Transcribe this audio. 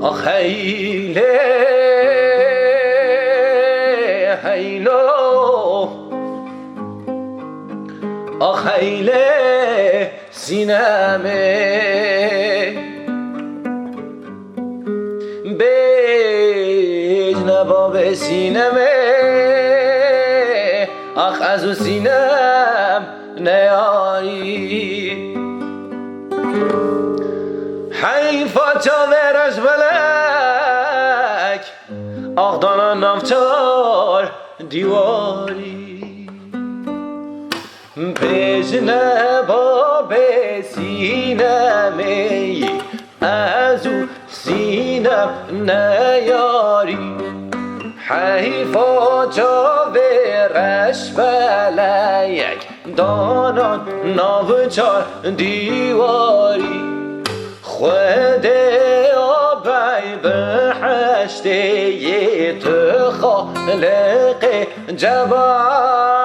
آخیله هیلو آخیله سینمه بیج نباب سینمه آخ از او سینم نیاری حیفا چاورش بلک آخ دانا نافچار دیواری پیش نباب سینمه از او سینم نیاری حیفا چاورش بلک دانان نافچار دیواری خود آبی بحشته تو خالق جبار